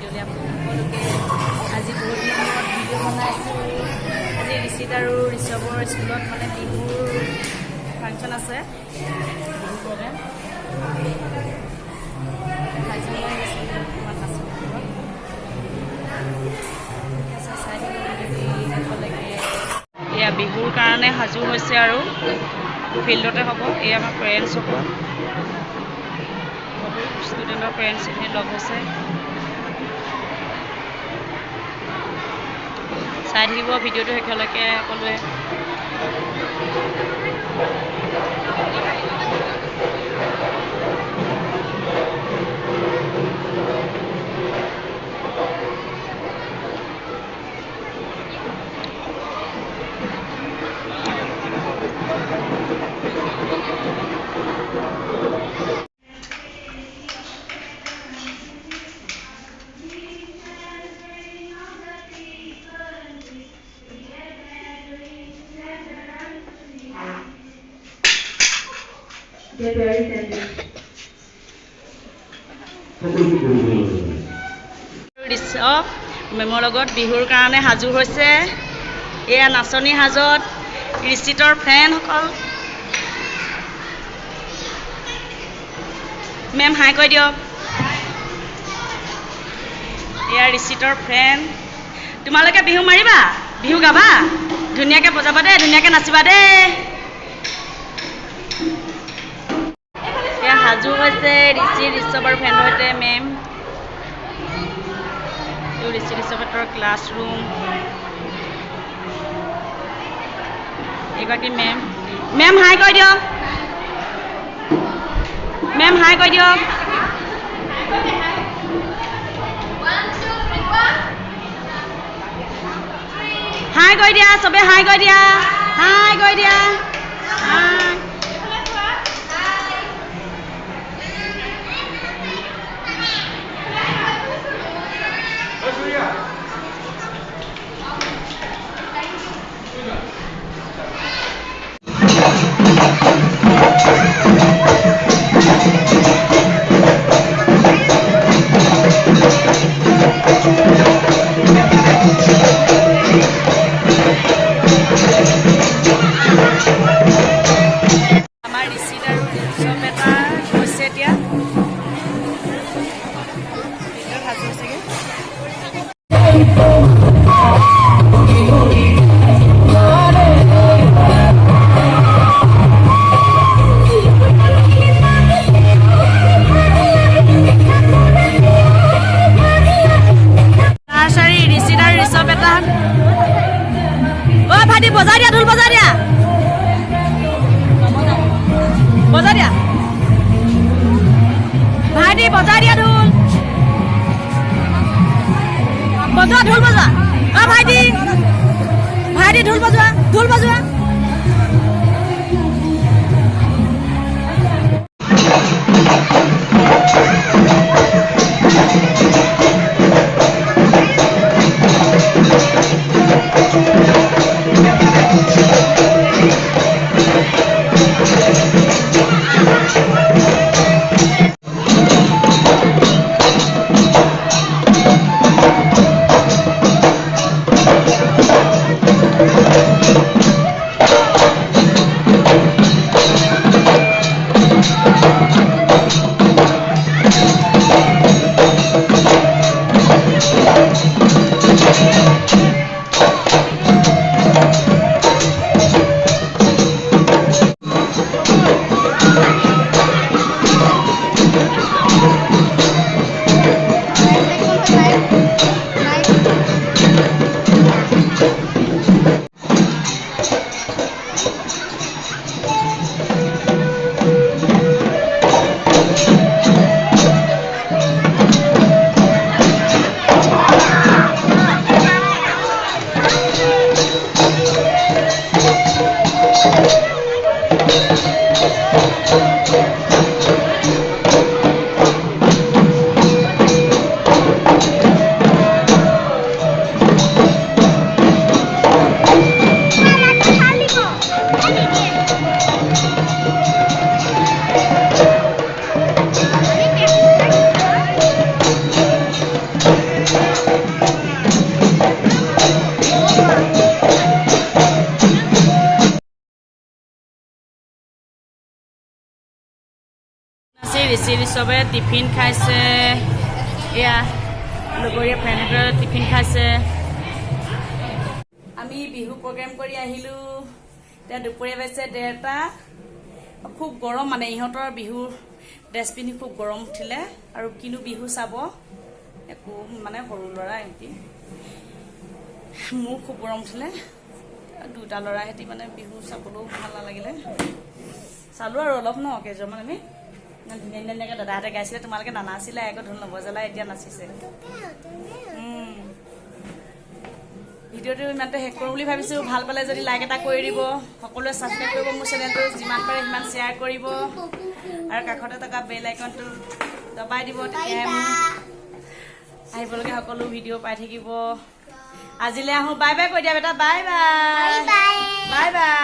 ভিডিঅ'লৈ আপোনালোকে আজি বহুত দিনৰ মূৰত ভিডিঅ' বনাইছোঁ। আজি ঋষিত আৰু ঋষভৰ স্কুলত মানে বিহুৰ ফাংচন আছে, বিহু প্ৰগ্ৰেম। আজি মই অকণমান নাচোঁ, চাই থাকিবলৈকে এয়া বিহুৰ কাৰণে সাজু হৈছে আৰু ফিল্ডতে হ'ব। এয়া আমাৰ পেৰেণ্টছসকল, ষ্টুডেণ্টৰ পেৰেণ্টছখিনি লগ হৈছে। চাই থাকিব ভিডিঅ'টো শেষলৈকে সকলোৱে। ঋষভ মেমৰ লগত বিহুৰ কাৰণে সাজু হৈছে। এয়া নাচনী সাজত ঋষিতৰ ফ্ৰেণ্ডসকল। মেম হাই কৈ দিয়ক। এয়া ঋষিতৰ ফ্ৰেণ্ড। তোমালোকে বিহু মাৰিবা, বিহু গাবা, ধুনীয়াকৈ বজাবা দেই, ধুনীয়াকৈ নাচিবা দেই। এয়া সাজু হৈছে ঋষভ আৰু ফ্ৰেণ্ডৰ সৈতে মেম। ঋষভহঁতৰ ক্লাছৰুম। এইগৰাকী মেম। মেম হাই কৈ দিয়ক। মেম হাই কৈ দিয়ক। হাই কৈ দিয়া, চবে হাই কৈ দিয়া, হাই কৈ দিয়া, হাই। আমাৰ ঋষিত আৰু ঋষভ এটা হৈছে এতিয়া সাজু হৈছেগৈ। ঋষিত আৰু ঋষভ এটা। অ' ভাইটি বজাই দিয়া, ঢোল বজাই দিয়া, বজাই দিয়া ভাইটি, বজাই দিয়া ঢোল, বজোৱা ঢোল বজোৱা। অ' ভাইটি, ভাইটি ঢোল বজোৱা, ঢোল বজোৱা। ঋষি ঋষৱে টিফিন খাইছে এয়া লগৰীয়া ফ্ৰেণ্ডে টিফিন খাইছে আমি বিহু প্ৰগ্ৰেম কৰি আহিলোঁ এতিয়া দুপৰীয়া পাইছে 1:30 খুব গৰম মানে ইহঁতৰ বিহুৰ ড্ৰেছ পিন্ধি খুব গৰম উঠিলে আৰু কিনো বিহু চাব একো মানে সৰু ল'ৰা এহেঁতি মোৰ খুব গৰম উঠিলে দুটা ল'ৰা এহেঁতি মানে বিহু চাবলৈও ভাল নালাগিলে চালোঁ আৰু অলপ ন কেইজনমান আমি ইমান ধুনীয়া ধুনীয়াকৈ দাদাহঁতে গাইছিলে তোমালোকে নানাছিলে আকৌ ঢোল নবজালা এতিয়া নাচিছে ভিডিঅ'টো ইমানটো শেষ কৰোঁ বুলি ভাবিছোঁ ভাল পালে যদি লাইক এটা কৰি দিব সকলোৱে ছাবস্ক্ৰাইব কৰিব মোৰ চেনেলটো যিমান পাৰে সিমান শ্বেয়াৰ কৰিব আৰু কাষতে থকা বেল আইকনটো দবাই দিব তেতিয়াহে মোৰ আহিবলগীয়া সকলো ভিডিঅ' পাই থাকিব আজিলৈ আহোঁ বাই বাই কৈ দিয়া বেটা বাই বাই বাই বাই